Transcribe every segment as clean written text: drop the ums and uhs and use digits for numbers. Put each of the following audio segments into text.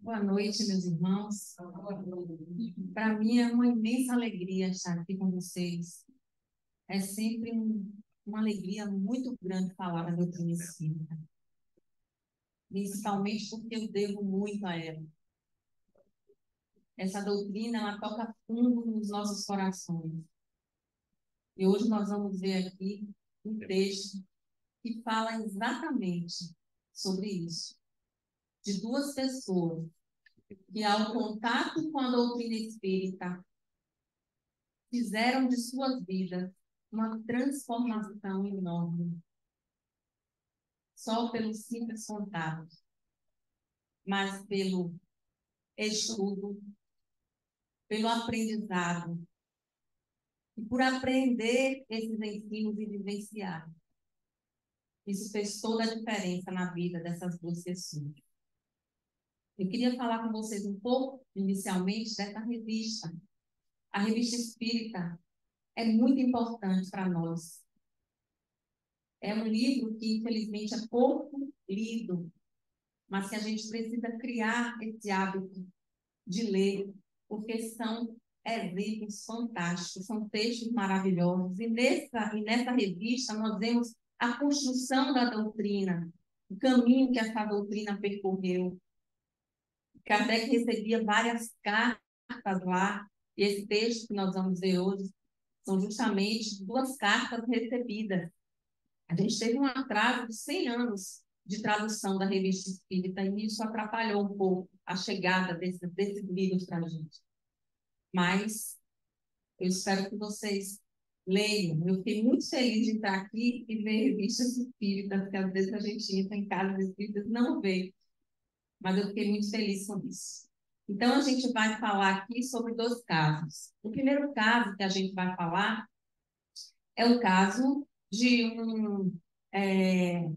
Boa noite, meus irmãos. Para mim é uma imensa alegria estar aqui com vocês. É sempre uma alegria muito grande falar da doutrina espírita, principalmente porque eu devo muito a ela. Essa doutrina, ela toca fundo nos nossos corações. E hoje nós vamos ver aqui um texto que fala exatamente sobre isso, de duas pessoas que, ao contato com a doutrina espírita, fizeram de suas vidas uma transformação enorme, só pelo simples contato, mas pelo estudo, pelo aprendizado, e por aprender esses ensinos e vivenciar. Isso fez toda a diferença na vida dessas duas pessoas. Eu queria falar com vocês um pouco, inicialmente, dessa revista. A Revista Espírita é muito importante para nós. É um livro que, infelizmente, é pouco lido, mas que a gente precisa criar esse hábito de ler, porque são exemplos fantásticos, são textos maravilhosos. E nessa revista nós vemos a construção da doutrina, o caminho que essa doutrina percorreu. Kardec recebia várias cartas lá, e esse texto que nós vamos ver hoje são justamente duas cartas recebidas. A gente teve um atraso de 100 anos de tradução da Revista Espírita, e isso atrapalhou um pouco a chegada desses livros para a gente. Mas eu espero que vocês leiam. Eu fiquei muito feliz de estar aqui e ver revistas espíritas, porque às vezes a gente entra em casas espíritas e não vê. Mas eu fiquei muito feliz com isso. Então, a gente vai falar aqui sobre dois casos. O primeiro caso que a gente vai falar é o caso de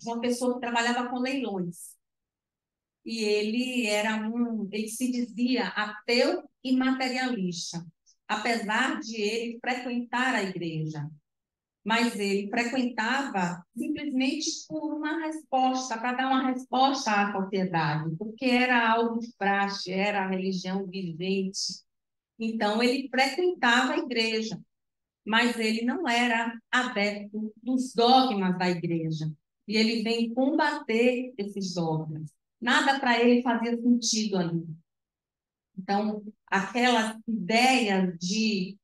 uma pessoa que trabalhava com leilões. E ele se dizia ateu e materialista, apesar de ele frequentar a igreja. Mas ele frequentava simplesmente por uma resposta, para dar uma resposta à sociedade, porque era algo de praxe, era a religião vigente. Então, ele frequentava a igreja, mas ele não era adepto dos dogmas da igreja. E ele vem combater esses dogmas. Nada para ele fazia sentido ali. Então, aquelas ideias de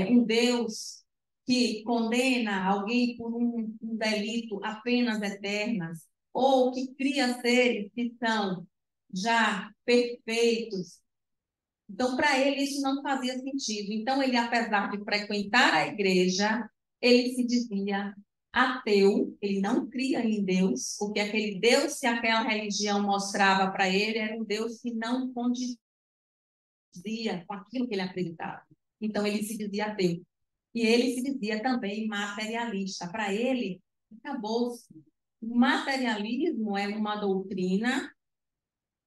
um Deus que condena alguém por um delito a penas eternas, ou que cria seres que são já perfeitos. Então, para ele, isso não fazia sentido. Então, ele, apesar de frequentar a igreja, ele se dizia ateu, ele não cria em Deus, porque aquele Deus que aquela religião mostrava para ele era um Deus que não condizia com aquilo que ele acreditava. Então, ele se dizia ateu. E ele se dizia também materialista. Para ele, acabou-se. O materialismo é uma doutrina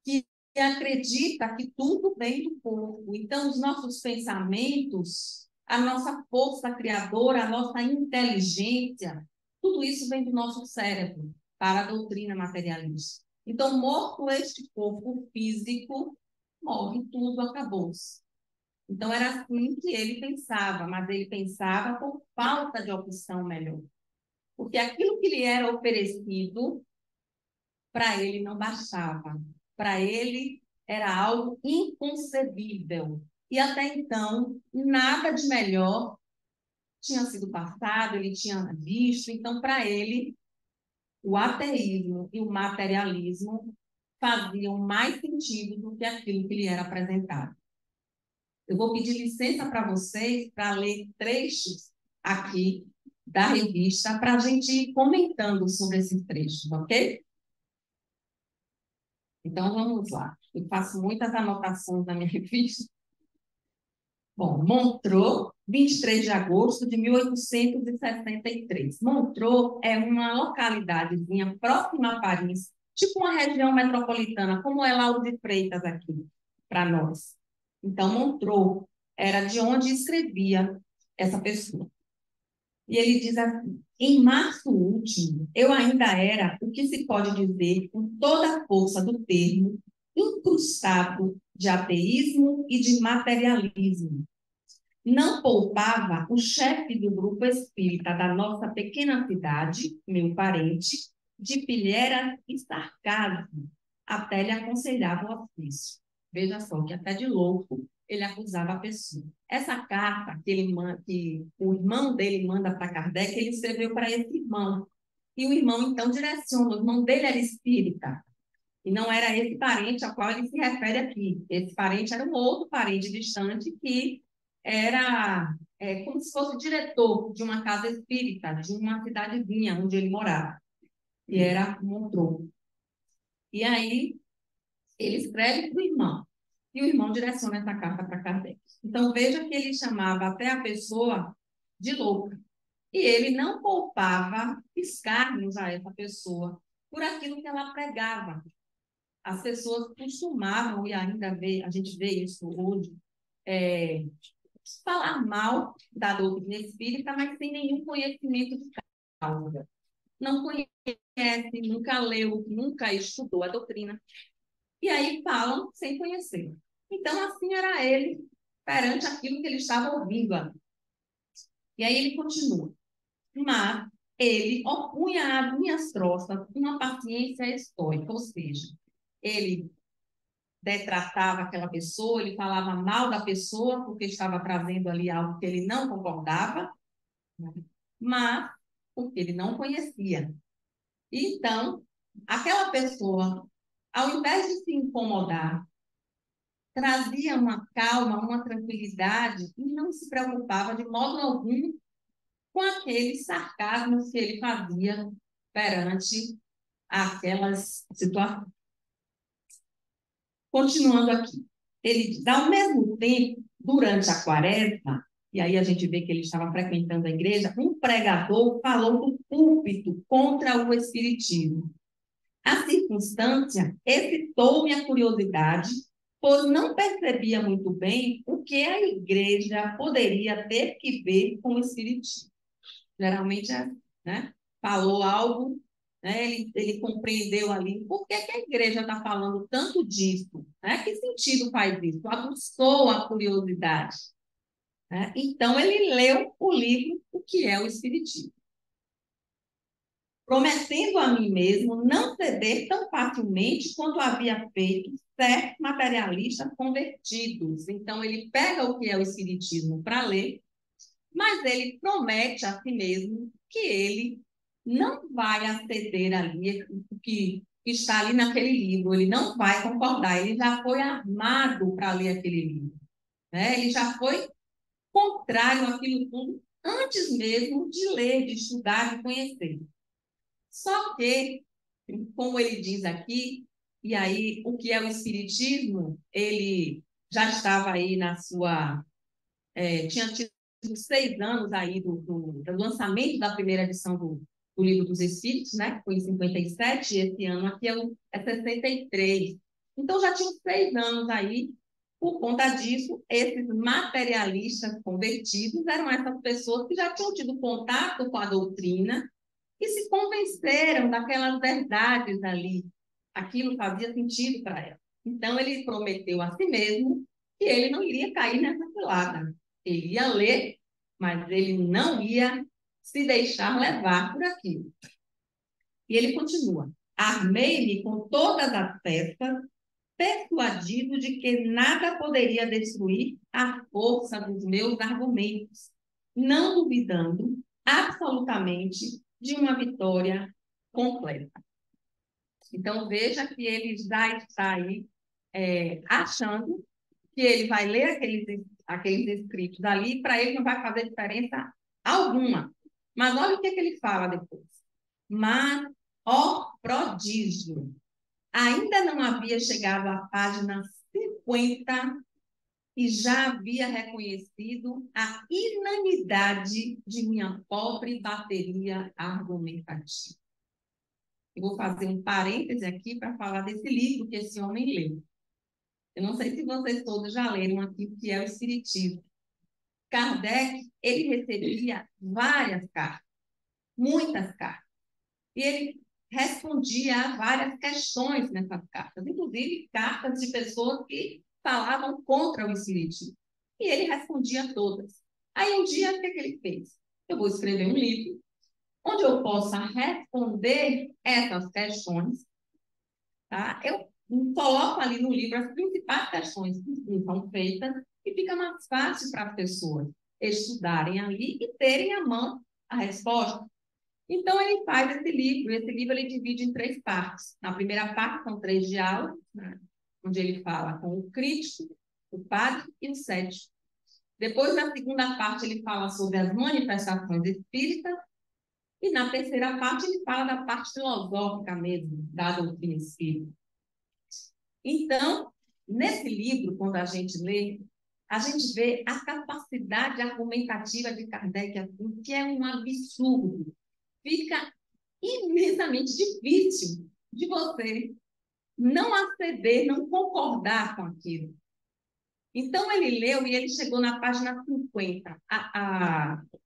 que acredita que tudo vem do corpo. Então, os nossos pensamentos, a nossa força criadora, a nossa inteligência, tudo isso vem do nosso cérebro, para a doutrina materialista. Então, morto este corpo físico, morre tudo, acabou-se. Então, era assim que ele pensava, mas ele pensava por falta de opção melhor. Porque aquilo que lhe era oferecido, para ele não bastava. Para ele era algo inconcebível. E até então, nada de melhor tinha sido passado, ele tinha visto. Então, para ele, o ateísmo e o materialismo faziam mais sentido do que aquilo que lhe era apresentado. Eu vou pedir licença para vocês para ler trechos aqui da revista para a gente ir comentando sobre esses trechos, ok? Então, vamos lá. Eu faço muitas anotações na minha revista. Bom, Montreux, 23 de agosto de 1863. Montreux é uma localidadezinha próxima a Paris, tipo uma região metropolitana, como é Lauro de Freitas aqui, para nós. Então, Montreux era de onde escrevia essa pessoa. E ele diz assim: em março último, eu ainda era o que se pode dizer, com toda a força do termo, incrustado de ateísmo e de materialismo. Não poupava o chefe do grupo espírita da nossa pequena cidade, meu parente, de pilhera e sarcasmo, até lhe aconselhava o ofício. Veja só, que até de louco ele acusava a pessoa. Essa carta que o irmão dele manda para Kardec, ele escreveu para esse irmão. E o irmão, então, direciona. O irmão dele era espírita. E não era esse parente ao qual ele se refere aqui. Esse parente era um outro parente distante que era como se fosse diretor de uma casa espírita, de uma cidadezinha onde ele morava, que era Montreux. E aí ele escreve para o irmão, e o irmão direciona essa carta para Kardec. Então veja que ele chamava até a pessoa de louca. E ele não poupava escárnios a essa pessoa por aquilo que ela pregava. As pessoas costumavam, e ainda a gente vê isso hoje, falar mal da doutrina espírita, mas sem nenhum conhecimento de causa. Não conhece, nunca leu, nunca estudou a doutrina. E aí falam sem conhecer. Então, assim era ele perante aquilo que ele estava ouvindo ali. E aí ele continua. Mas ele opunha às minhas troças uma paciência estoica, ou seja, ele detratava aquela pessoa, ele falava mal da pessoa, porque estava trazendo ali algo que ele não concordava, né? Mas porque ele não conhecia. Então, aquela pessoa, ao invés de se incomodar, trazia uma calma, uma tranquilidade e não se preocupava de modo algum com aqueles sarcasmos que ele fazia perante aquelas situações. Continuando aqui, ele diz, ao mesmo tempo, durante a quaresma, e aí a gente vê que ele estava frequentando a igreja, um pregador falou do púlpito contra o espiritismo. A circunstância excitou minha curiosidade, pois não percebia muito bem o que a igreja poderia ter que ver com o espiritismo. Geralmente, né, falou algo, né, ele compreendeu ali por que a igreja está falando tanto disso, né? Que sentido faz isso? Aguçou a curiosidade, né? Então, ele leu o livro O que é o Espiritismo, prometendo a mim mesmo não ceder tão facilmente quanto havia feito certos materialistas convertidos. Então, ele pega o que é o Espiritismo para ler, mas ele promete a si mesmo que ele não vai aceder ali, o que está ali naquele livro, ele não vai concordar, ele já foi armado para ler aquele livro, né? Ele já foi contrário àquilo tudo antes mesmo de ler, de estudar, de conhecer. Só que, como ele diz aqui, e aí o que é o Espiritismo, ele já estava aí na sua tinha tido 6 anos aí do lançamento da primeira edição do Livro dos Espíritos, né? Foi em 57, e esse ano aqui é 63. Então, já tinha 6 anos aí. Por conta disso, esses materialistas convertidos eram essas pessoas que já tinham tido contato com a doutrina e se convenceram daquelas verdades ali. Aquilo fazia sentido para ela. Então, ele prometeu a si mesmo que ele não iria cair nessa cilada. Ele ia ler, mas ele não ia se deixar levar por aquilo. E ele continua: armei-me com todas as peças, persuadido de que nada poderia destruir a força dos meus argumentos, não duvidando absolutamente de uma vitória completa. Então, veja que ele já está aí achando que ele vai ler aqueles escritos ali, para ele não vai fazer diferença alguma. Mas olha o que ele fala depois. Mas, ó prodígio, ainda não havia chegado à página 50 e já havia reconhecido a inanidade de minha pobre bateria argumentativa. Eu vou fazer um parêntese aqui para falar desse livro que esse homem leu. Eu não sei se vocês todos já leram aqui o que é o Espiritismo. Kardec, ele recebia várias cartas, muitas cartas. E ele respondia a várias questões nessas cartas, inclusive cartas de pessoas que falavam contra o espiritismo. E ele respondia a todas. Aí um dia, o que ele fez? Eu vou escrever um livro onde eu possa responder essas questões, tá? Eu coloco ali no livro as principais questões que são feitas e fica mais fácil para as pessoas estudarem ali e terem à mão a resposta. Então, ele faz esse livro. Esse livro ele divide em 3 partes. Na primeira parte, são 3 diálogos, né, onde ele fala com o crítico, o padre e o cético. Depois, na segunda parte, ele fala sobre as manifestações espíritas. E na terceira parte, ele fala da parte filosófica mesmo, da doutrina espírita. Então, nesse livro, quando a gente lê, a gente vê a capacidade argumentativa de Kardec, assim, que é um absurdo. Fica imensamente difícil de você não aceder, não concordar com aquilo. Então, ele leu e ele chegou na página 50.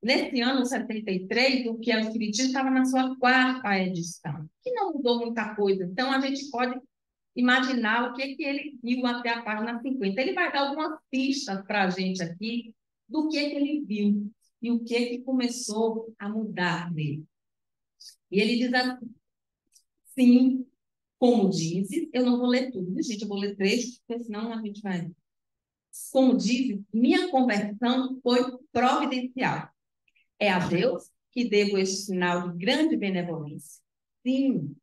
Nesse ano 73, o que é o Espiritismo estava na sua 4ª edição, que não mudou muita coisa. Então, a gente pode imaginar o que ele viu até a página 50. Ele vai dar algumas pistas para a gente aqui do que ele viu e o que começou a mudar nele. E ele diz assim, como dizes, eu não vou ler tudo, gente, eu vou ler trechos, porque senão a gente vai. Como dizes, minha conversão foi providencial. É a Deus que devo este sinal de grande benevolência. Sim,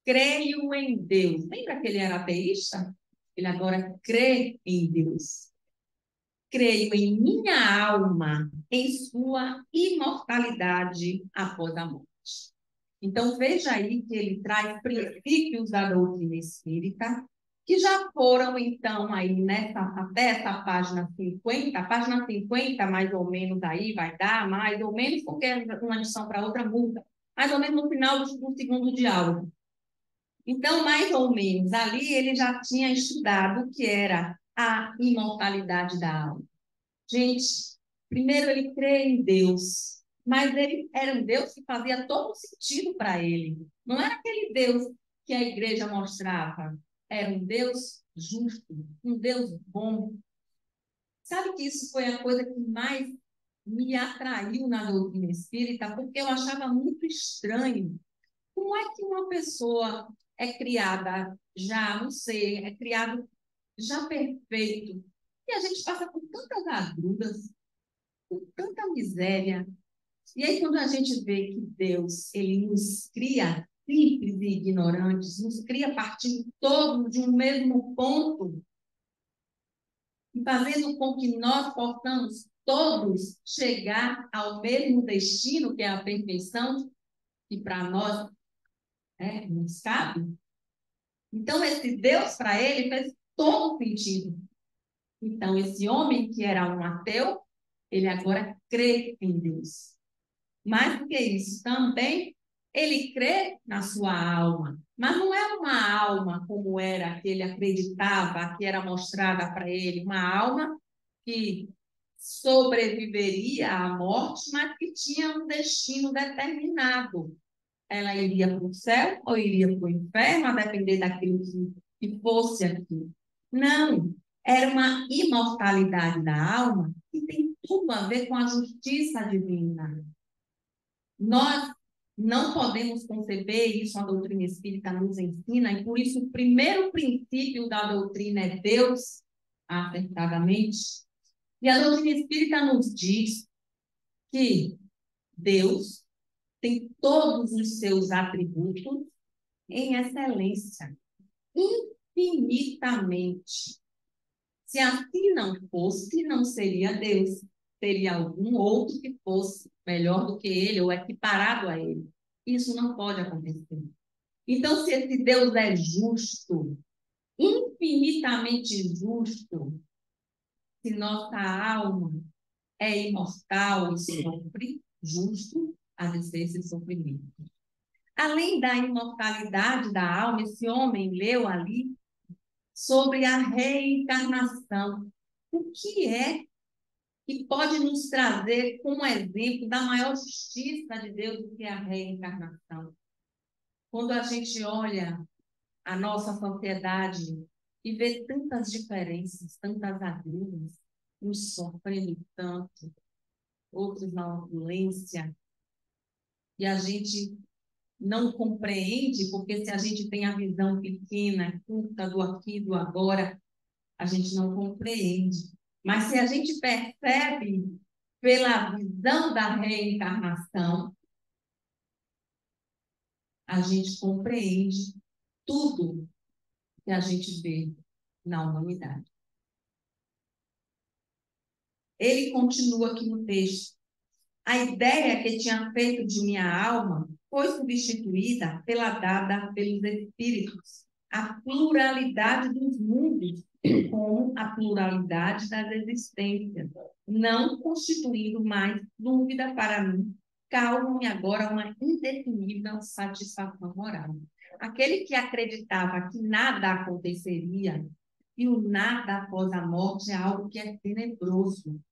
creio em Deus. Lembra que ele era ateísta? Ele agora crê em Deus. Creio em minha alma, em sua imortalidade após a morte. Então, veja aí que ele traz princípios da doutrina espírita, que já foram, então, aí até essa página 50. A página 50, mais ou menos, aí vai dar, mais ou menos, porque uma edição para outra muda, mais ou menos no final do segundo diálogo. Então, mais ou menos, ali ele já tinha estudado o que era a imortalidade da alma. Gente, primeiro ele crê em Deus, mas ele era um Deus que fazia todo sentido para ele. Não era aquele Deus que a igreja mostrava. Era um Deus justo, um Deus bom. Sabe que isso foi a coisa que mais me atraiu na doutrina espírita, porque eu achava muito estranho. Como é que uma pessoa é criada já, não sei, é criado já perfeito, e a gente passa por tantas agruras, por tanta miséria. E aí, quando a gente vê que Deus, ele nos cria simples e ignorantes, nos cria partindo todos de um mesmo ponto, e fazendo com que nós possamos todos chegar ao mesmo destino, que é a perfeição, que para nós nos cabe. Então, esse Deus, para ele, fez todo sentido. Então, esse homem que era um ateu, ele agora crê em Deus. Mais do que isso, também ele crê na sua alma, mas não é uma alma como era que ele acreditava, que era mostrada para ele, uma alma que sobreviveria à morte, mas que tinha um destino determinado. Ela iria para o céu ou iria para o inferno, a depender daquilo que fosse aqui. Não, era uma imortalidade da alma que tem tudo a ver com a justiça divina. Nós não podemos conceber isso, a doutrina espírita nos ensina, e por isso o primeiro princípio da doutrina é Deus, acertadamente. E a doutrina espírita nos diz que Deus tem todos os seus atributos em excelência, infinitamente. Se assim não fosse, não seria Deus. Seria algum outro que fosse melhor do que ele ou equiparado a ele. Isso não pode acontecer. Então, se esse Deus é justo, infinitamente justo, se nossa alma é imortal e sofre, justo a descer esse sofrimento. Além da imortalidade da alma, esse homem leu ali sobre a reencarnação. O que é que pode nos trazer como exemplo da maior justiça de Deus, do que a reencarnação? Quando a gente olha a nossa sociedade e vê tantas diferenças, tantas agruras, uns sofrendo tanto, outros na violência, e a gente não compreende, porque se a gente tem a visão pequena, curta do aqui e do agora, a gente não compreende. Mas se a gente percebe pela visão da reencarnação, a gente compreende tudo que a gente vê na humanidade. Ele continua aqui no texto. A ideia que tinha feito de minha alma foi substituída pela dada pelos espíritos. A pluralidade dos mundos com a pluralidade das existências, não constituindo mais dúvida para mim, causam-me agora uma indefinível satisfação moral. Aquele que acreditava que nada aconteceria, e o nada após a morte é algo que é tenebroso.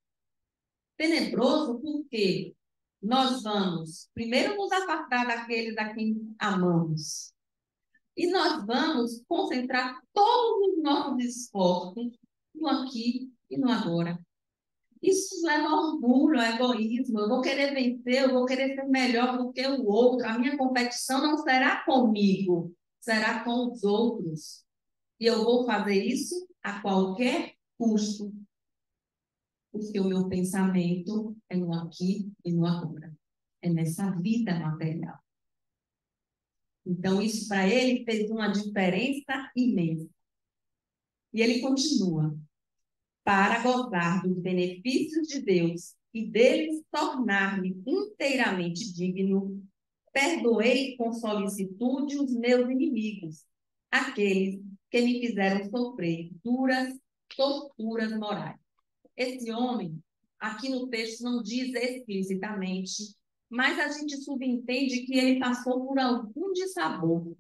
Tenebroso porque nós vamos, primeiro, nos afastar daqueles a quem amamos. E nós vamos concentrar todos os nossos esforços no aqui e no agora. Isso nos leva a orgulho, a egoísmo. Eu vou querer vencer, eu vou querer ser melhor do que o outro. A minha competição não será comigo, será com os outros. E eu vou fazer isso a qualquer custo, porque o meu pensamento é no aqui e no agora. É nessa vida material. Então, isso para ele fez uma diferença imensa. E ele continua. Para gozar dos benefícios de Deus e deles tornar-me inteiramente digno, perdoei com solicitude os meus inimigos, aqueles que me fizeram sofrer duras torturas morais. Esse homem, aqui no texto não diz explicitamente, mas a gente subentende que ele passou por algum dissabor.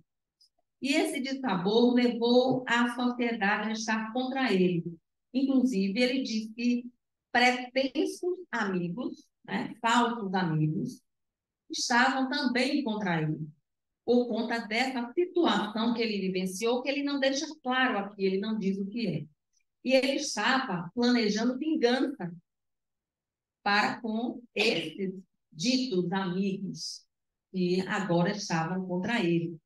E esse dissabor levou a sociedade a estar contra ele. Inclusive, ele diz que pretensos amigos, né, falsos amigos, estavam também contra ele, por conta dessa situação que ele vivenciou, que ele não deixa claro aqui, ele não diz o que é. E ele estava planejando vingança para com esses ditos amigos que agora estavam contra ele.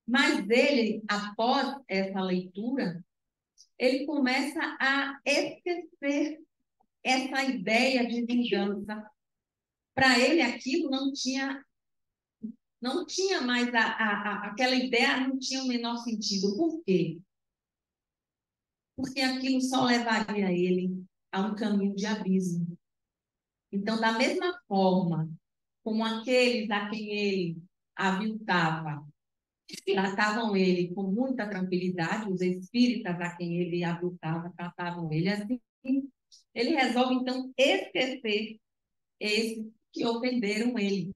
Mas ele, após essa leitura, ele começa a esquecer essa ideia de vingança. Para ele, aquilo não tinha mais aquela ideia, não tinha o menor sentido. Por quê? Porque aquilo só levaria ele a um caminho de abismo. Então, da mesma forma como aqueles a quem ele aviltava, tratavam ele com muita tranquilidade, os espíritas a quem ele aviltava tratavam ele assim, ele resolve, então, esquecer esses que ofenderam ele.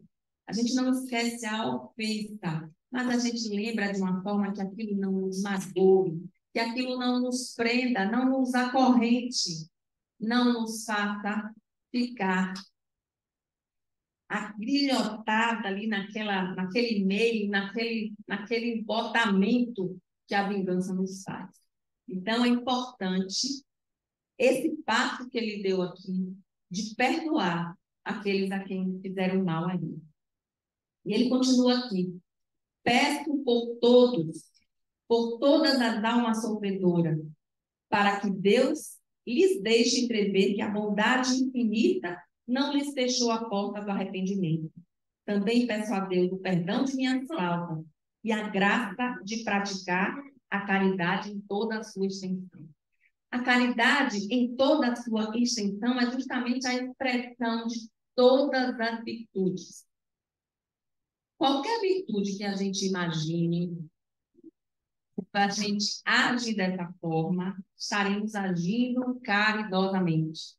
A gente não esquece a ofensa, mas a gente lembra de uma forma que aquilo não nos magoe, que aquilo não nos prenda, não nos acorrente, não nos faça ficar agrilhotada ali naquele meio, naquele embotamento que a vingança nos faz. Então, é importante esse passo que ele deu aqui, de perdoar aqueles a quem fizeram mal a ele. E ele continua aqui. Peço por todas as almas sofredoras, para que Deus lhes deixe entrever que a bondade infinita não lhes fechou a porta do arrependimento. Também peço a Deus o perdão de minhas faltas e a graça de praticar a caridade em toda a sua extensão. A caridade em toda a sua extensão é justamente a expressão de todas as virtudes. Qualquer virtude que a gente imagine, a gente age dessa forma, estaremos agindo caridosamente.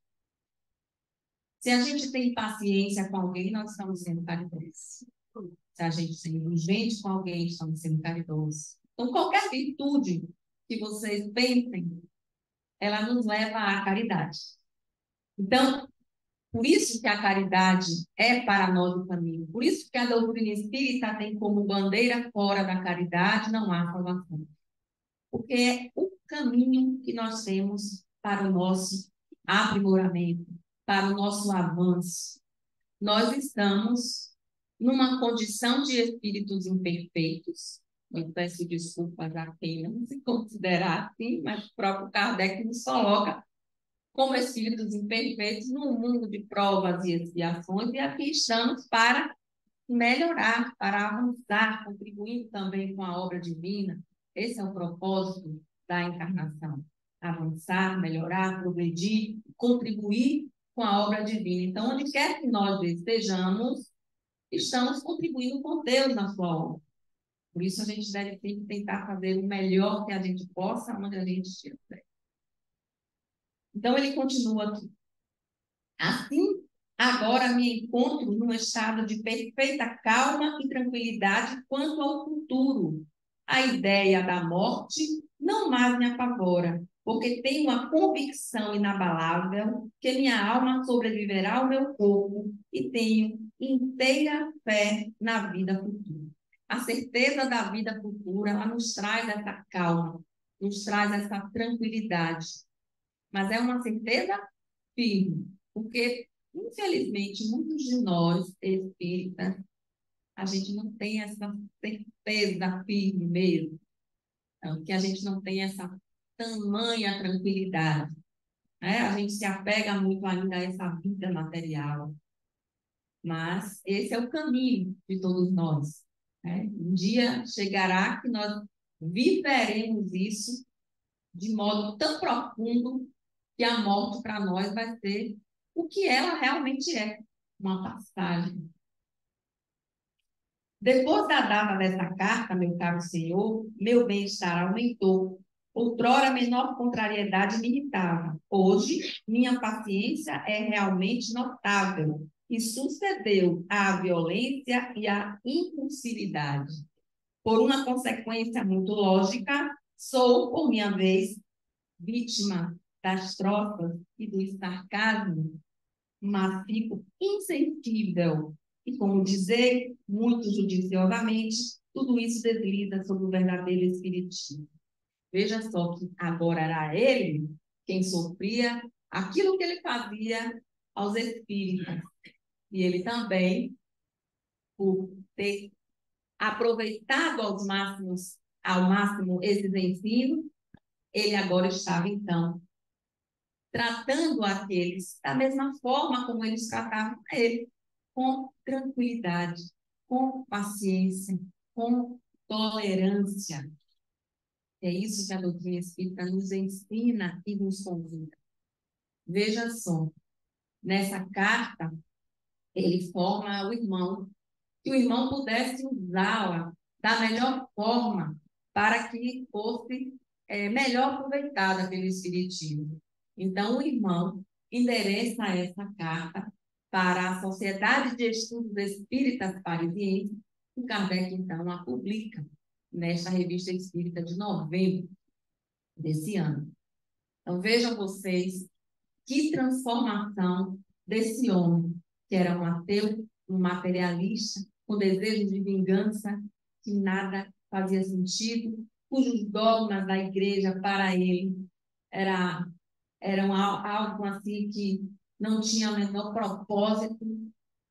Se a gente tem paciência com alguém, nós estamos sendo caridosos. Se a gente é indulgente com alguém, estamos sendo caridosos. Então, qualquer virtude que vocês pensem, ela nos leva à caridade. Então, Por isso que a caridade é para nós o caminho. Por isso que a doutrina espírita tem como bandeira: fora da caridade não há salvação. Porque é o caminho que nós temos para o nosso aprimoramento, para o nosso avanço. Nós estamos numa condição de espíritos imperfeitos. Eu peço desculpas a quem não se considerar assim, mas o próprio Kardec nos coloca como espíritos imperfeitos num mundo de provas e expiações, e aqui estamos para melhorar, para avançar, contribuindo também com a obra divina. Esse é o propósito da encarnação: avançar, melhorar, progredir, contribuir com a obra divina. Então, onde quer que nós estejamos, estamos contribuindo com Deus na sua obra. Por isso, a gente deve sempre tentar fazer o melhor que a gente possa, onde a gente estiver. Então, ele continua aqui. Assim, agora me encontro num estado de perfeita calma e tranquilidade quanto ao futuro. A ideia da morte não mais me apavora, porque tenho a convicção inabalável que minha alma sobreviverá ao meu corpo e tenho inteira fé na vida futura. A certeza da vida futura, ela nos traz essa calma, nos traz essa tranquilidade, mas é uma certeza firme, porque, infelizmente, muitos de nós, espíritas, a gente não tem essa certeza firme mesmo, então, que a gente não tem essa tamanha tranquilidade, né? A gente se apega muito ainda a essa vida material, mas esse é o caminho de todos nós, né? Um dia chegará que nós viveremos isso de modo tão profundo que a morte para nós vai ser o que ela realmente é, uma passagem. Depois da data dessa carta, meu caro senhor, meu bem-estar aumentou. Outrora, a menor contrariedade me irritava. Hoje, minha paciência é realmente notável e sucedeu à violência e à impulsividade. Por uma consequência muito lógica, sou, por minha vez, vítima das tropas e do sarcasmo, mas fico insensível. E, como dizer, muito judiciosamente, tudo isso desliza sobre o verdadeiro espiritismo. Veja só que agora era ele quem sofria aquilo que ele fazia aos espíritas. E ele também, por ter aproveitado ao máximo esses ensinos, ele agora estava, então, tratando aqueles da mesma forma como eles tratavam ele, com tranquilidade, com paciência, com tolerância. É isso que a doutrina espírita nos ensina e nos convida. Veja só, nessa carta, ele forma o irmão, que o irmão pudesse usá-la da melhor forma para que fosse melhor aproveitada pelo Espiritismo. Então, o irmão endereça essa carta para a Sociedade de Estudos Espíritas Parisiense, e Kardec, então, a publica nesta revista espírita de novembro desse ano. Então, vejam vocês que transformação desse homem, que era um ateu, um materialista, com desejo de vingança, que nada fazia sentido, cujos dogmas da igreja para ele era, eram algo assim que não tinha o menor propósito,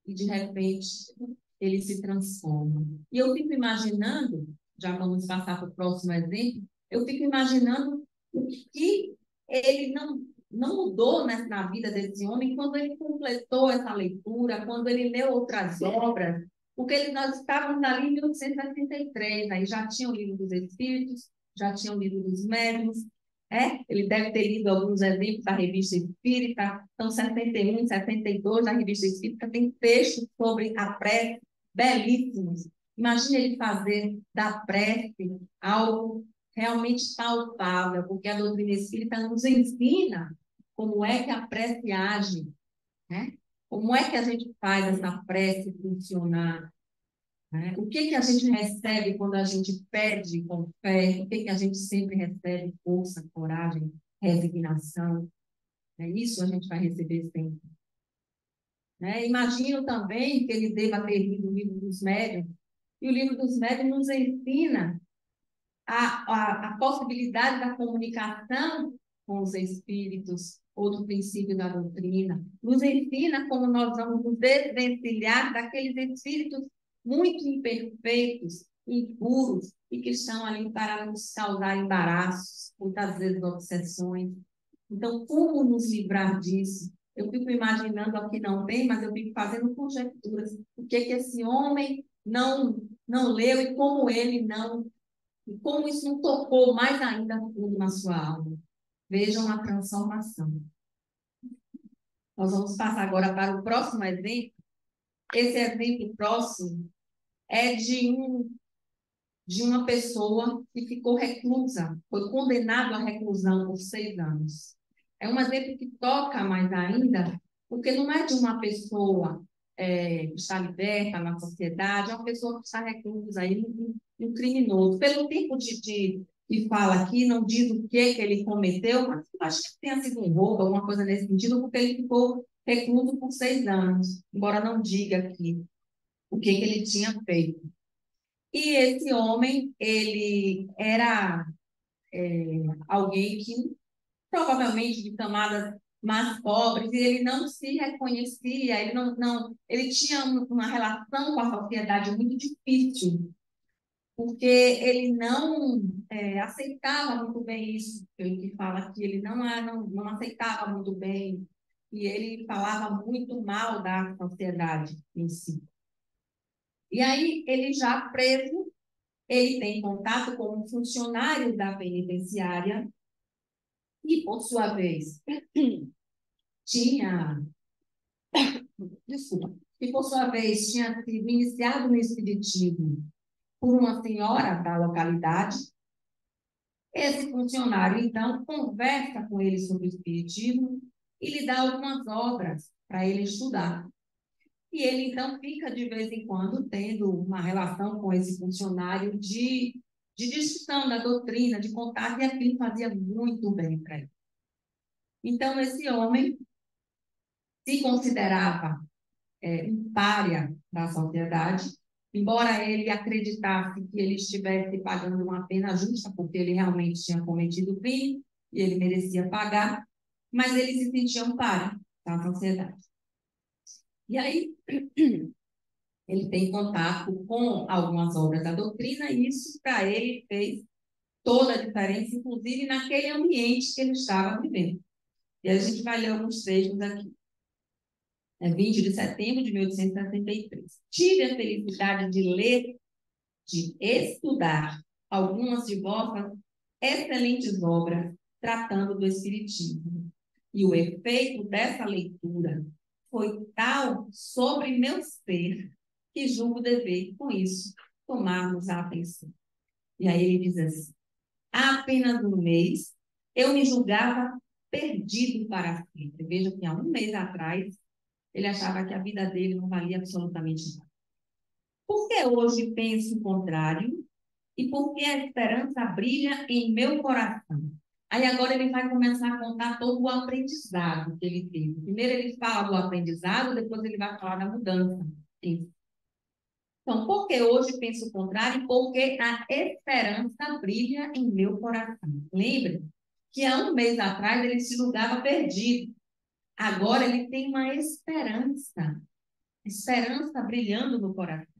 e de repente ele se transforma. E eu fico imaginando, já vamos passar para o próximo exemplo, eu fico imaginando o que ele não mudou na vida desse homem quando ele completou essa leitura, quando ele leu outras obras, porque nós estávamos ali em 1863, aí já tinha o Livro dos Espíritos, já tinha o Livro dos Médiuns, ele deve ter lido alguns exemplos da Revista Espírita, então 71, 72, na Revista Espírita tem textos sobre a prece belíssimos. Imagine ele fazer da prece algo realmente palpável, porque a doutrina espírita nos ensina como é que a prece age, né? Como é que a gente faz essa prece funcionar, né? O que a gente recebe quando a gente pede com fé? O que a gente sempre recebe? Força, coragem, resignação. É isso a gente vai receber sempre. né? Imagino também que ele deva ter lido o livro dos médiuns, e o livro dos médiuns nos ensina a possibilidade da comunicação com os espíritos, outro princípio da doutrina, nos ensina como nós vamos nos desvencilhar daqueles espíritos muito imperfeitos, impuros, e que estão ali para nos causar embaraços, muitas vezes obsessões. Então, como nos livrar disso? Eu fico imaginando aqui não tem, mas eu fico fazendo conjecturas. O que esse homem não leu e como ele não, e como isso não tocou mais ainda fundo na sua alma. Vejam a transformação. Nós vamos passar agora para o próximo exemplo. Esse exemplo próximo é de uma pessoa que ficou reclusa, foi condenado à reclusão por 6 anos. É um exemplo que toca mais ainda, porque não é de uma pessoa que está liberta na sociedade, é uma pessoa que está reclusa, aí, um criminoso. Pelo tipo que fala aqui, não diz o que ele cometeu, mas eu acho que tenha sido um roubo, alguma coisa nesse sentido, porque ele ficou recluso por 6 anos, embora não diga aqui o que ele tinha feito. E esse homem, ele era alguém que provavelmente de camadas mais pobres, e ele não se reconhecia, ele ele tinha uma relação com a sociedade muito difícil, porque ele não aceitava muito bem isso, pelo que fala aqui, ele não aceitava muito bem, e ele falava muito mal da sociedade em si. E aí, ele já preso, ele tem contato com um funcionário da penitenciária e, por sua vez, tinha, desculpa, e por sua vez tinha sido iniciado no espiritismo por uma senhora da localidade. Esse funcionário, então, conversa com ele sobre o espiritismo e lhe dá algumas obras para ele estudar. E ele, então, fica de vez em quando tendo uma relação com esse funcionário de discussão da doutrina, de contato, e aquilo fazia muito bem para ele. Então, esse homem se considerava um pária da sociedade, embora ele acreditasse que ele estivesse pagando uma pena justa, porque ele realmente tinha cometido crime e ele merecia pagar, mas ele se sentia um pária da sociedade. E aí, ele tem contato com algumas obras da doutrina, e isso para ele fez toda a diferença, inclusive naquele ambiente que ele estava vivendo. E a gente vai ler alguns trechos aqui. 20 de setembro de 1863. Tive a felicidade de ler, de estudar algumas de vossas excelentes obras tratando do Espiritismo. E o efeito dessa leitura foi tal sobre meu ser que julgo dever, com isso, tomarmos a atenção. E aí ele diz assim: há apenas um mês eu me julgava perdido para sempre. Veja que há um mês atrás ele achava que a vida dele não valia absolutamente nada. Por que hoje penso o contrário? E por que a esperança brilha em meu coração? Aí agora ele vai começar a contar todo o aprendizado que ele teve. Primeiro ele fala do aprendizado, depois ele vai falar da mudança. Então, por que hoje penso o contrário? Porque a esperança brilha em meu coração. Lembre que há um mês atrás ele se julgava perdido. Agora ele tem uma esperança brilhando no coração.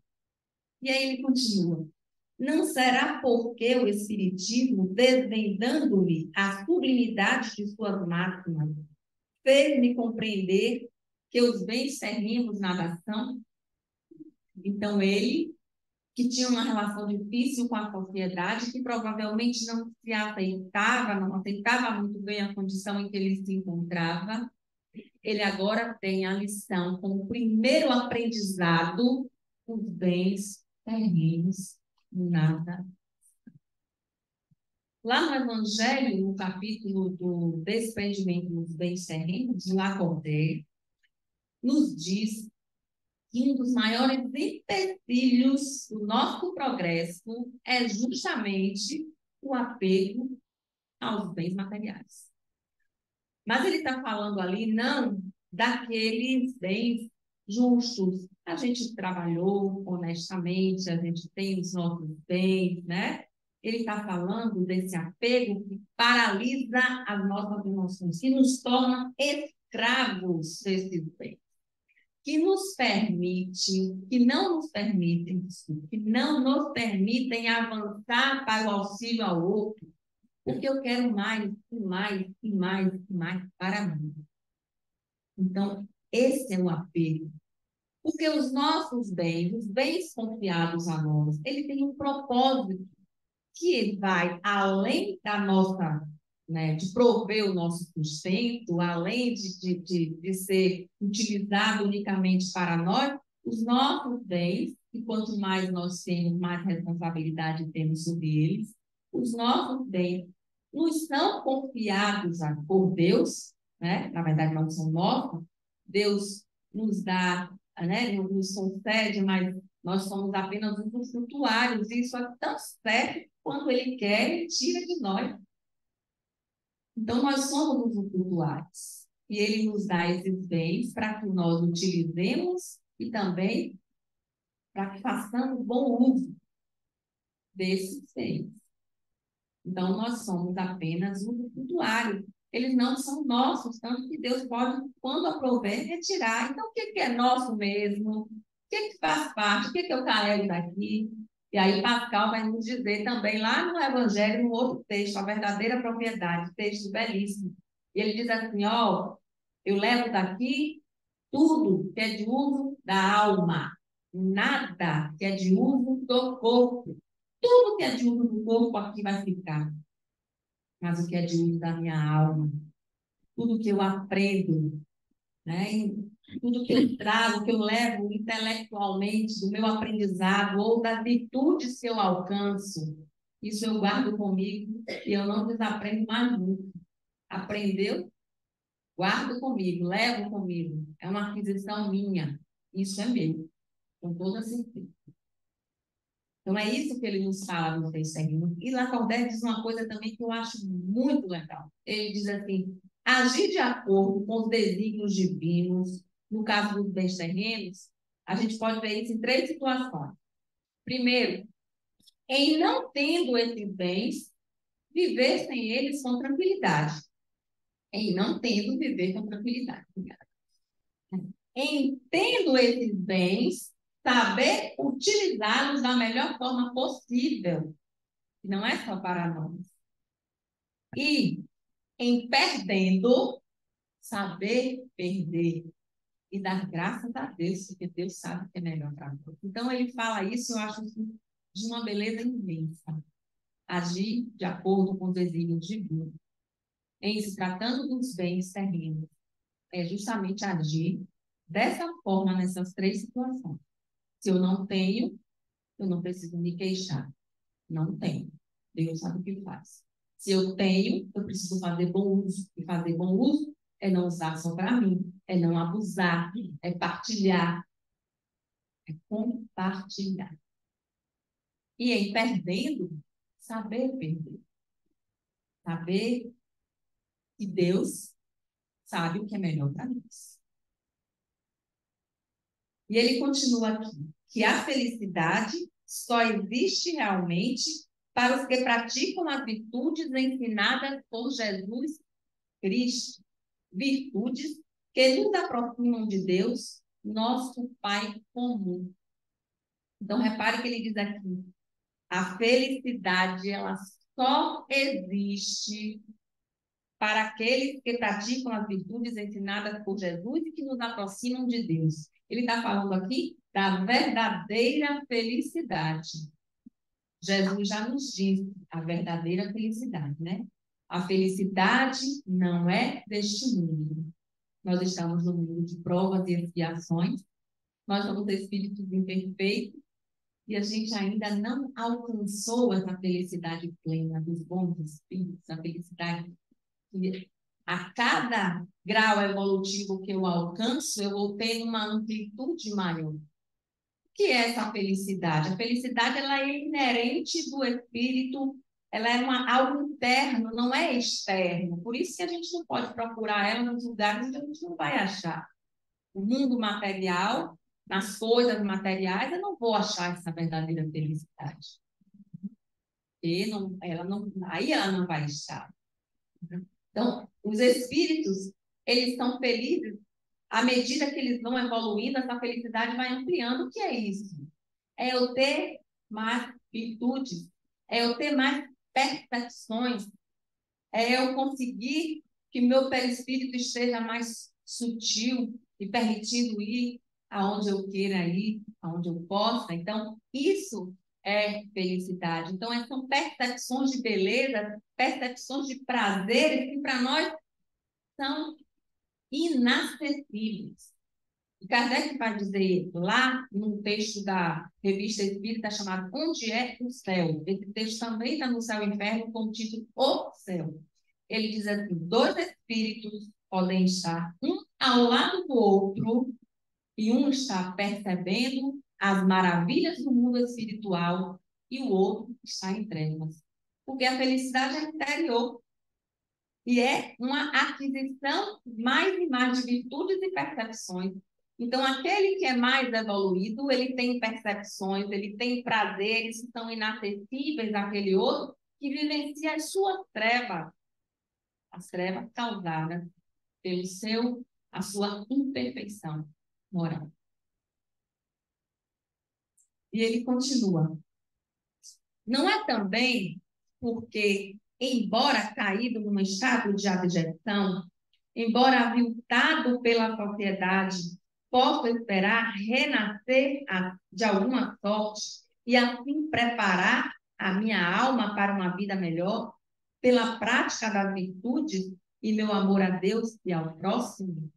E aí ele continua: não será porque o Espiritismo, desvendando-me a sublimidade de suas máximas, fez-me compreender que os bens terrenos nada são? Então ele, que tinha uma relação difícil com a sociedade, que provavelmente não aceitava muito bem a condição em que ele se encontrava, ele agora tem a lição como primeiro aprendizado: os bens terrenos, nada. Lá no Evangelho, no capítulo do desprendimento dos bens terrenos, Lacordaire nos diz que um dos maiores empecilhos do nosso progresso é justamente o apego aos bens materiais. Mas ele está falando ali não daqueles bens justos, a gente trabalhou honestamente, a gente tem os nossos bens, né? Ele está falando desse apego que paralisa as nossas emoções, que nos torna escravos desses bens, que não nos permitem, desculpa, que não nos permitem avançar para o auxílio ao outro, porque eu quero mais, e mais, e mais, e mais para mim. Então, esse é o apego. Porque os nossos bens, os bens confiados a nós, ele tem um propósito que vai além da nossa, né, de prover o nosso sustento, além de ser utilizado unicamente para nós, os nossos bens, e quanto mais nós temos, mais responsabilidade temos sobre eles, os nossos bens nos são confiados por Deus, né? Na verdade não são nossos, Deus nos dá, né, nos concede, mas nós somos apenas uns usufrutuários, e isso é tão certo quando Ele quer, Ele tira de nós. Então, nós somos usufrutuários. E Ele nos dá esses bens para que nós utilizemos e também para que façamos bom uso desses bens. Então, nós somos apenas usufrutuários. Eles não são nossos, tanto que Deus pode, quando aprover, retirar. Então, o que é nosso mesmo? O que faz parte? O que eu carrego daqui? E aí, Pascal vai nos dizer também, lá no Evangelho, no outro texto, a verdadeira propriedade, texto belíssimo. E ele diz assim: ó, eu levo daqui tudo que é de uso da alma, nada que é de uso do corpo. Tudo que é de uso do corpo aqui vai ficar, mas o que é de uso da minha alma, tudo que eu aprendo, né? Tudo que eu trago, que eu levo intelectualmente do meu aprendizado ou das virtudes que eu alcanço, isso eu guardo comigo e eu não desaprendo mais nunca. Aprendeu? Guardo comigo, levo comigo. É uma aquisição minha. Isso é meu, com toda certeza. Então, é isso que ele nos fala no texto seguinte. E Lacordaire diz uma coisa também que eu acho muito legal. Ele diz assim: agir de acordo com os desígnios divinos, no caso dos bens terrenos, a gente pode ver isso em três situações. Primeiro, em não tendo esses bens, viver sem eles com tranquilidade. Em não tendo, viver com tranquilidade. Em tendo esses bens, saber utilizá-los da melhor forma possível. Não é só para nós. E em perdendo, saber perder e dar graças a Deus, porque Deus sabe que é melhor para nós. Então, ele fala isso, eu acho assim, de uma beleza imensa. Agir de acordo com os desígnios divinos. Em se tratando dos bens terrenos, é justamente agir dessa forma nessas três situações. Se eu não tenho, eu não preciso me queixar. Não tenho. Deus sabe o que faz. Se eu tenho, eu preciso fazer bom uso. E fazer bom uso é não usar só para mim, é não abusar, é partilhar, é compartilhar. E em perdendo, saber perder. Saber que Deus sabe o que é melhor para nós. E ele continua aqui, que a felicidade só existe realmente para os que praticam as virtudes ensinadas por Jesus Cristo, virtudes que nos aproximam de Deus, nosso Pai comum. Então, repare que ele diz aqui, a felicidade, ela só existe para aqueles que praticam as virtudes ensinadas por Jesus e que nos aproximam de Deus. Ele está falando aqui da verdadeira felicidade. Jesus já nos disse a verdadeira felicidade, né? A felicidade não é deste mundo. Nós estamos no mundo de provas e expiações. Nós somos espíritos imperfeitos e a gente ainda não alcançou essa felicidade plena dos bons espíritos, a felicidade que a cada grau evolutivo que eu alcanço, eu vou ter uma amplitude maior. O que é essa felicidade? A felicidade ela é inerente do espírito, ela é algo interno, não é externo. Por isso que a gente não pode procurar ela nos lugares onde a gente não vai achar. o mundo material, nas coisas materiais, eu não vou achar essa verdadeira felicidade. E não, aí ela não vai estar. Então, os espíritos, eles estão felizes à medida que eles vão evoluindo, essa felicidade vai ampliando. O que é isso? É eu ter mais virtudes, é eu ter mais percepções, é eu conseguir que meu perispírito esteja mais sutil e permitindo ir aonde eu queira ir, aonde eu possa. Então, isso é felicidade. Então, são percepções de beleza, percepções de prazeres que para nós são inacessíveis. E Kardec vai dizer lá num texto da Revista Espírita chamado Onde é o Céu? Esse texto também está no Céu e Inferno com o título O Céu. Ele diz assim: dois espíritos podem estar um ao lado do outro e um está percebendo as maravilhas do mundo espiritual e o outro está em trevas. Porque a felicidade é interior. E é uma aquisição mais e mais de virtudes e percepções. Então, aquele que é mais evoluído, ele tem percepções, ele tem prazeres que são inacessíveis àquele outro que vivencia as trevas causadas a sua imperfeição moral. E ele continua. Não é também porque, embora caído num estado de abjeção, embora aviltado pela sociedade, posso esperar renascer de alguma sorte e assim preparar a minha alma para uma vida melhor, pela prática das virtudes e meu amor a Deus e ao próximo?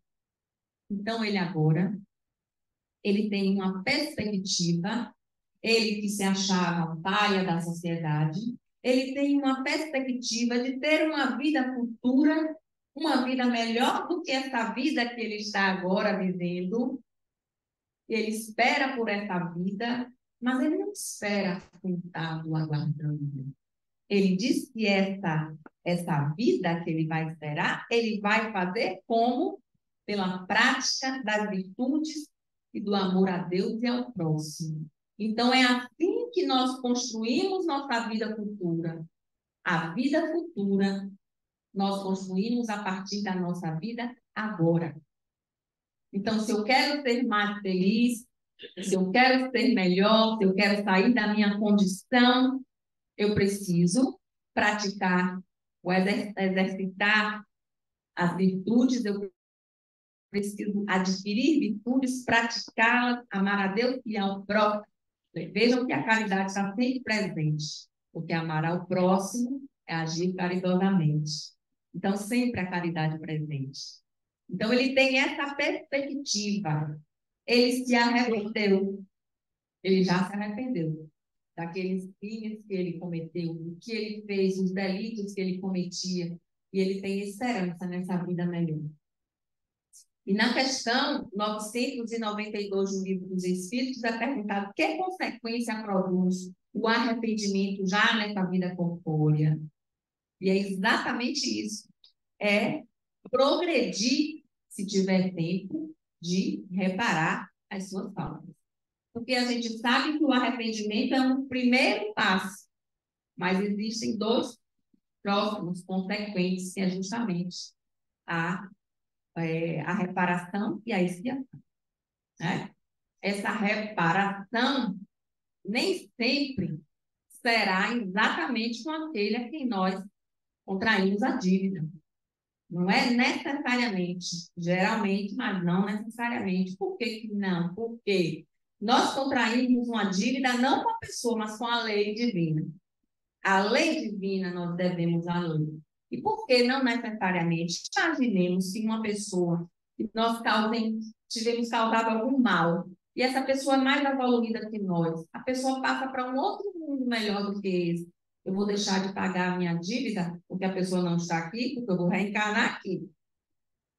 Então, ele tem uma perspectiva, ele que se achava um paria da sociedade, ele tem uma perspectiva de ter uma vida futura, uma vida melhor do que essa vida que ele está agora vivendo. Ele espera por essa vida, mas ele não espera sentado aguardando. Ele diz que essa vida que ele vai esperar, ele vai fazer como? Pela prática das virtudes e do amor a Deus e ao próximo. Então, é assim que nós construímos nossa vida futura. A vida futura nós construímos a partir da nossa vida agora. Então, se eu quero ser mais feliz, se eu quero ser melhor, se eu quero sair da minha condição, eu preciso praticar, exercitar as virtudes, eu preciso adquirir virtudes, praticá-las, amar a Deus e ao próximo. Vejam que a caridade está sempre presente, porque amar ao próximo é agir caridosamente. Então, sempre a caridade presente. Então, ele tem essa perspectiva. Ele se arrependeu. Ele já se arrependeu daqueles crimes que ele cometeu, do que ele fez, os delitos que ele cometia. E ele tem esperança nessa vida melhor. E na questão 992 do Livro dos Espíritos é perguntado que consequência produz o arrependimento já nessa vida corpórea. E é exatamente isso. É progredir, se tiver tempo, de reparar as suas faltas. Porque a gente sabe que o arrependimento é um primeiro passo, mas existem dois próximos consequentes, que é justamente a a reparação e a expiação. Né? Essa reparação nem sempre será exatamente com aquele a quem nós contraímos a dívida. Não é necessariamente, geralmente, mas não necessariamente. Por que não? Porque nós contraímos uma dívida não com a pessoa, mas com a lei divina. A lei divina nós devemos à lei. E por que não necessariamente? Imaginemos que uma pessoa que nós tivemos causado algum mal, e essa pessoa é mais evoluída que nós, a pessoa passa para um outro mundo melhor do que esse. Eu vou deixar de pagar a minha dívida porque a pessoa não está aqui, porque eu vou reencarnar aqui.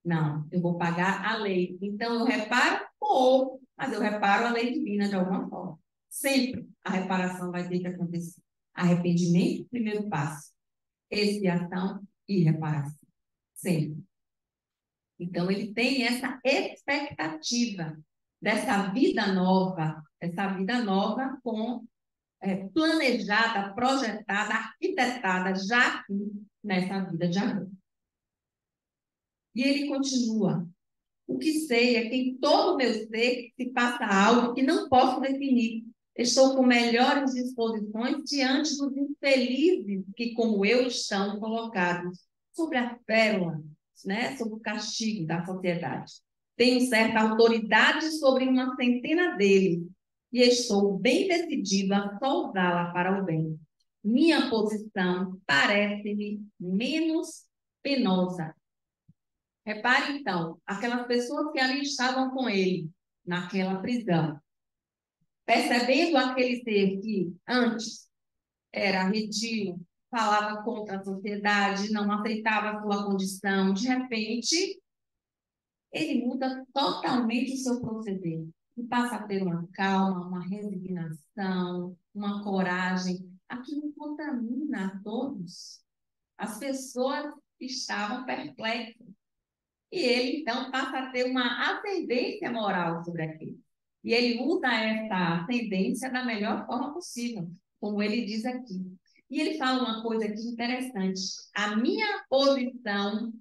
Não, eu vou pagar a lei. Então, eu reparo pouco, mas eu reparo a lei divina de alguma forma. Sempre a reparação vai ter que acontecer. Arrependimento, primeiro passo. Expiação e reparação. Sempre. Então, ele tem essa expectativa dessa vida nova planejada, projetada, arquitetada já aqui nessa vida de agora. E ele continua. O que sei é que em todo o meu ser se passa algo que não posso definir. Estou com melhores disposições diante dos infelizes que, como eu, estão colocados sobre a pérola, né? Sobre o castigo da sociedade. Tenho certa autoridade sobre uma centena deles e estou bem decidido a só usá-la para o bem. Minha posição parece-me menos penosa. Repare, então, aquelas pessoas que ali estavam com ele, naquela prisão, percebendo aquele ser que antes era arredio, falava contra a sociedade, não aceitava a sua condição, de repente, ele muda totalmente o seu proceder e passa a ter uma calma, uma resignação, uma coragem. Aquilo contamina a todos. As pessoas estavam perplexas. E ele, então, passa a ter uma ascendência moral sobre aquilo. E ele usa essa ascendência da melhor forma possível, como ele diz aqui. E ele fala uma coisa aqui interessante. A minha posição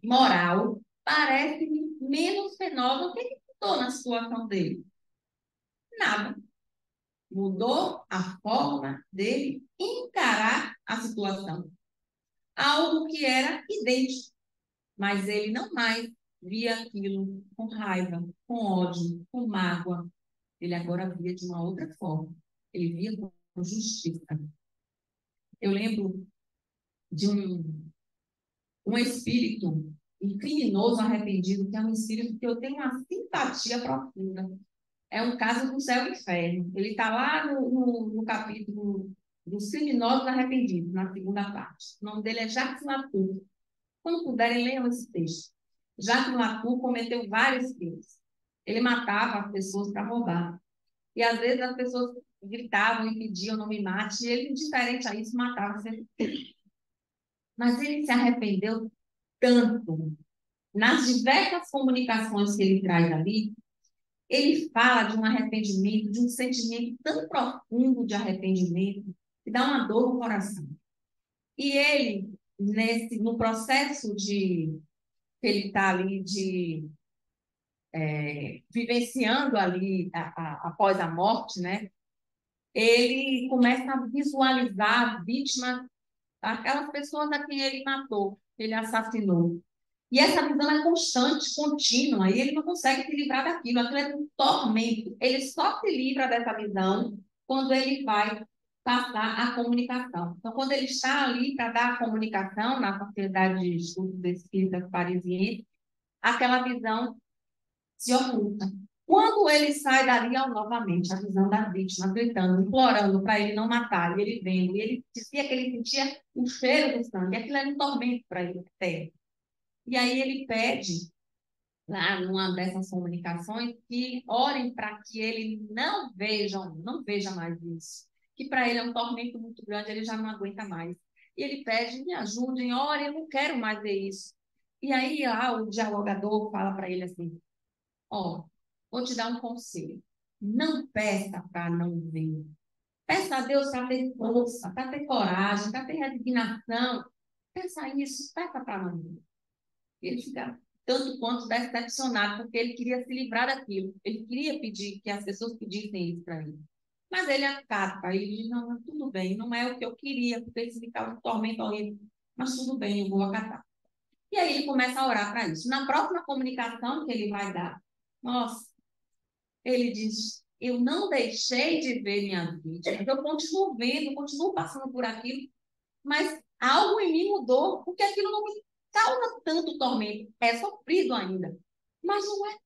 moral parece menos penosa. O que mudou na situação dele? Nada. Mudou a forma dele encarar a situação. Algo que era idêntico. Mas ele não mais via aquilo com raiva, com ódio, com mágoa. Ele agora via de uma outra forma. Ele via com justiça. Eu lembro de um espírito, um criminoso arrependido, que é um espírito que eu tenho uma simpatia profunda. É um caso do céu e inferno. Ele está lá no capítulo dos criminosos arrependidos, na segunda parte. O nome dele é Jacques Latour. Quando puderem, leiam esse texto. Jacques Latour cometeu vários crimes. Ele matava as pessoas para roubar. E às vezes as pessoas gritavam e pediam, não me mate, e ele, indiferente a isso, matava sempre. Mas ele se arrependeu tanto. Nas diversas comunicações que ele traz ali, ele fala de um arrependimento, de um sentimento tão profundo de arrependimento, que dá uma dor no coração. E ele, no processo que ele está ali vivenciando ali após a morte, né? Ele começa a visualizar a vítima, aquelas pessoas a quem ele matou, ele assassinou. E essa visão é constante, contínua, e ele não consegue se livrar daquilo. Aquilo é um tormento. Ele só se livra dessa visão quando ele vai passar a comunicação. Então, quando ele está ali para dar a comunicação na Sociedade de Estudos Espíritas Parisiense, aquela visão se oculta. Quando ele sai dali, novamente, a visão da vítima, gritando, implorando para ele não matar, e ele vendo, e ele dizia que ele sentia o cheiro do sangue, aquilo era um tormento para ele até. E aí ele pede, lá numa dessas comunicações, que orem para que ele não veja mais isso. Que para ele é um tormento muito grande, ele já não aguenta mais. E ele pede, me ajudem, orem, eu não quero mais ver isso. E aí o dialogador fala para ele assim, vou te dar um conselho. Não peça para não ver. Peça a Deus para ter força, para ter coragem, para ter resignação. Peça isso, peça para não ver. Ele fica tanto quanto decepcionado, porque ele queria se livrar daquilo. Ele queria pedir que as pessoas pedissem isso para ele. Mas ele acata, ele diz, não, tudo bem, não é o que eu queria, porque isso me causa um tormento horrível. Mas tudo bem, eu vou acatar. E aí ele começa a orar para isso. Na próxima comunicação que ele vai dar, nossa, ele diz, eu não deixei de ver minhas vítimas, eu continuo vendo, continuo passando por aquilo, mas algo em mim mudou, porque aquilo não me causa tanto tormento, é sofrido ainda, mas não é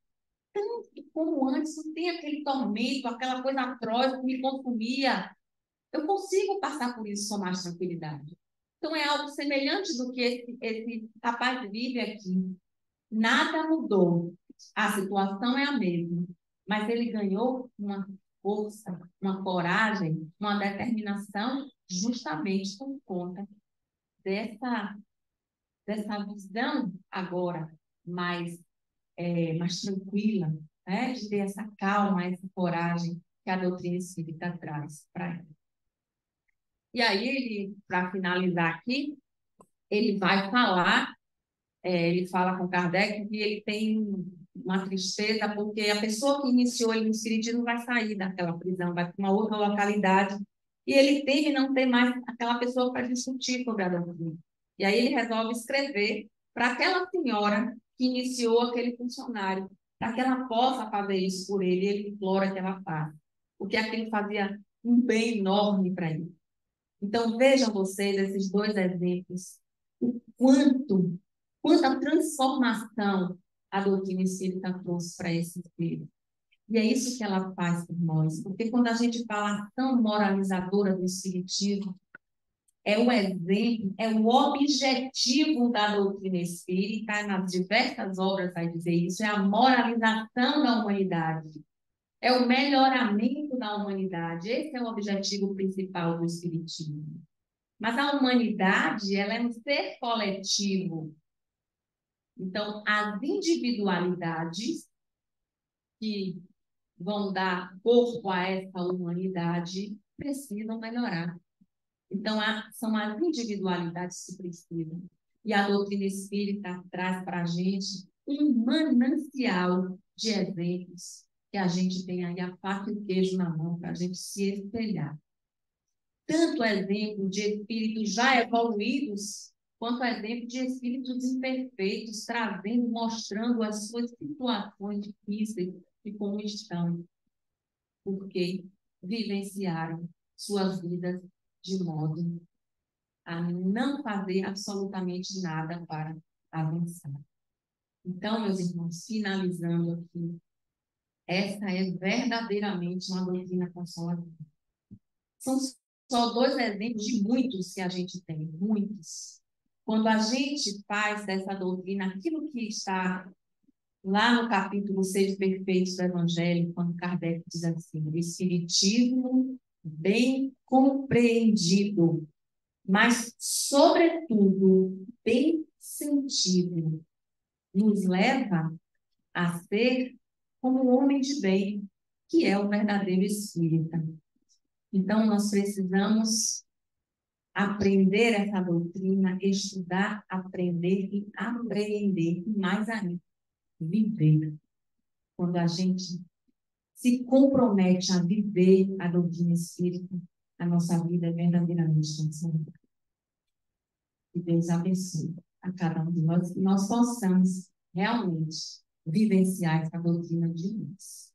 tanto como antes, não tem aquele tormento, aquela coisa atroz que me consumia. Eu consigo passar por isso com mais tranquilidade. Então é algo semelhante do que esse rapaz vive aqui. Nada mudou. A situação é a mesma, mas ele ganhou uma força, uma coragem, uma determinação, justamente por conta dessa visão agora mais tranquila, né? De ter essa calma, essa coragem que a doutrina espírita traz para ela. E aí, ele, para finalizar aqui, ele vai falar, ele fala com Kardec que ele tem uma tristeza porque a pessoa que iniciou ele no espiritismo vai sair daquela prisão, vai para uma outra localidade, e ele teme não ter mais aquela pessoa para discutir sobre a doutrina. E aí ele resolve escrever para aquela senhora que iniciou aquele funcionário, para que ela possa fazer isso por ele, e ele implora que ela faça, porque aquilo fazia um bem enorme para ele. Então, vejam vocês esses dois exemplos, o quanta transformação a doutrina espírita trouxe para esse espírito. E é isso que ela faz por nós, porque quando a gente fala tão moralizadora do espiritismo, é o exemplo, é o objetivo da doutrina espírita, nas diversas obras vai dizer isso, é a moralização da humanidade, é o melhoramento da humanidade. Esse é o objetivo principal do espiritismo. Mas a humanidade, ela é um ser coletivo. Então, as individualidades que vão dar corpo a essa humanidade precisam melhorar. Então, são as individualidades que precisam. E a doutrina espírita traz para a gente um manancial de exemplos que a gente tem aí a faca e o queijo na mão para a gente se espelhar. Tanto exemplo de espíritos já evoluídos, quanto exemplo de espíritos imperfeitos, trazendo, mostrando as suas situações difíceis e como estão, porque vivenciaram suas vidas de modo a não fazer absolutamente nada para avançar. Então, meus irmãos, finalizando aqui, essa é verdadeiramente uma doutrina consoladora. São só dois exemplos de muitos que a gente tem, muitos. Quando a gente faz dessa doutrina aquilo que está lá no capítulo 6 Perfeitos do Evangelho, quando Kardec diz assim, o Espiritismo bem compreendido, mas, sobretudo, bem sentido, nos leva a ser como um homem de bem, que é o verdadeiro espírita. Então, nós precisamos aprender essa doutrina, estudar, aprender e apreender, e mais ainda, viver. Quando a gente se compromete a viver a doutrina espírita, a nossa vida é verdadeiramente transformada. Que Deus abençoe a cada um de nós, que nós possamos realmente vivenciar essa doutrina de luz.